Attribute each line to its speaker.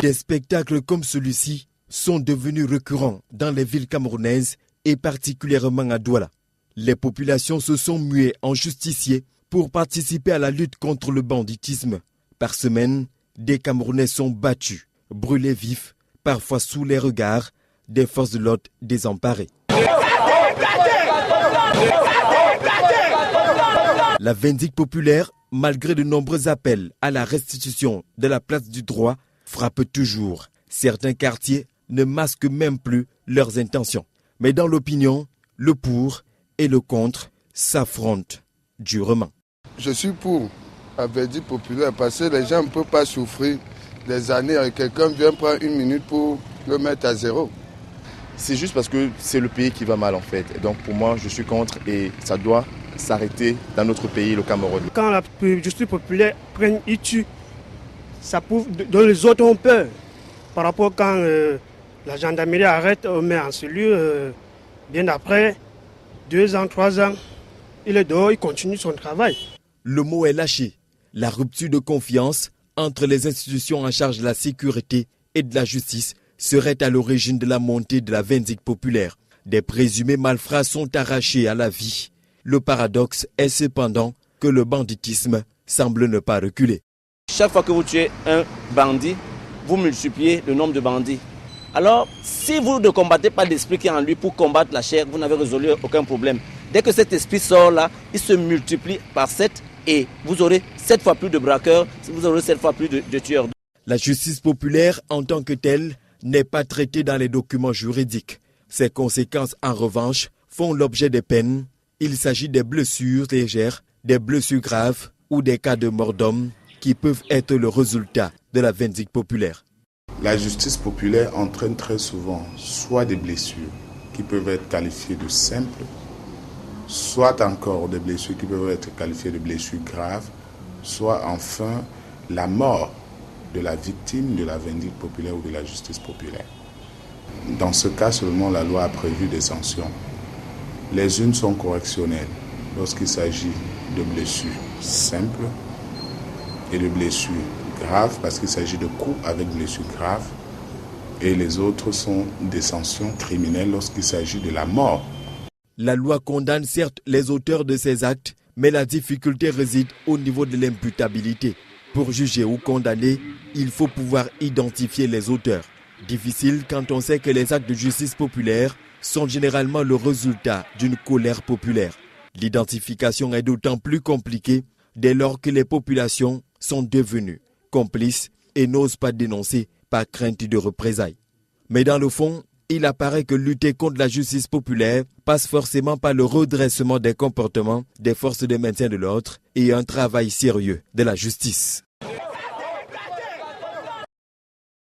Speaker 1: Des spectacles comme celui-ci sont devenus récurrents dans les villes camerounaises et particulièrement à Douala. Les populations se sont muées en justiciers pour participer à la lutte contre le banditisme. Par semaine, des Camerounais sont battus, brûlés vifs, parfois sous les regards des forces de l'ordre désemparées. La vindicte populaire, malgré de nombreux appels à la restitution de la place du droit, frappe toujours. Certains quartiers ne masquent même plus leurs intentions. Mais dans l'opinion, le pour et le contre s'affrontent durement.
Speaker 2: Je suis pour la verdict populaire parce que les gens ne peuvent pas souffrir des années et quelqu'un vient prendre une minute pour le mettre à zéro.
Speaker 3: C'est juste parce que c'est le pays qui va mal en fait. Et donc pour moi, je suis contre et ça doit s'arrêter dans notre pays, le Cameroun.
Speaker 4: Quand la justice populaire prenne, il tue, ça prouve dont les autres ont peur. Par rapport quand la gendarmerie arrête, on met en cellule, bien après, 2 ans, 3 ans, il est dehors, il continue son travail.
Speaker 1: Le mot est lâché. La rupture de confiance entre les institutions en charge de la sécurité et de la justice serait à l'origine de la montée de la vindicte populaire. Des présumés malfrats sont arrachés à la vie. Le paradoxe est cependant que le banditisme semble ne pas reculer.
Speaker 5: Chaque fois que vous tuez un bandit, vous multipliez le nombre de bandits. Alors, si vous ne combattez pas l'esprit qui est en lui pour combattre la chair, vous n'avez résolu aucun problème. Dès que cet esprit sort là, il se multiplie par 7 et vous aurez 7 fois plus de braqueurs, vous aurez 7 fois plus de tueurs.
Speaker 1: La justice populaire en tant que telle n'est pas traitée dans les documents juridiques. Ses conséquences, en revanche, font l'objet des peines. Il s'agit des blessures légères, des blessures graves ou des cas de mort d'homme qui peuvent être le résultat de la vindicte populaire.
Speaker 6: La justice populaire entraîne très souvent soit des blessures qui peuvent être qualifiées de simples, soit encore des blessures qui peuvent être qualifiées de blessures graves, soit enfin la mort de la victime de la vindicte populaire ou de la justice populaire. Dans ce cas seulement, la loi a prévu des sanctions. Les unes sont correctionnelles lorsqu'il s'agit de blessures simples et de blessures graves parce qu'il s'agit de coups avec blessures graves, et les autres sont des sanctions criminelles lorsqu'il s'agit de la mort.
Speaker 1: La loi condamne certes les auteurs de ces actes, mais la difficulté réside au niveau de l'imputabilité. Pour juger ou condamner, il faut pouvoir identifier les auteurs. Difficile quand on sait que les actes de justice populaire sont généralement le résultat d'une colère populaire. L'identification est d'autant plus compliquée dès lors que les populations sont devenues complices et n'osent pas dénoncer par crainte de représailles. Mais dans le fond, il apparaît que lutter contre la justice populaire passe forcément par le redressement des comportements des forces de maintien de l'ordre et un travail sérieux de la justice.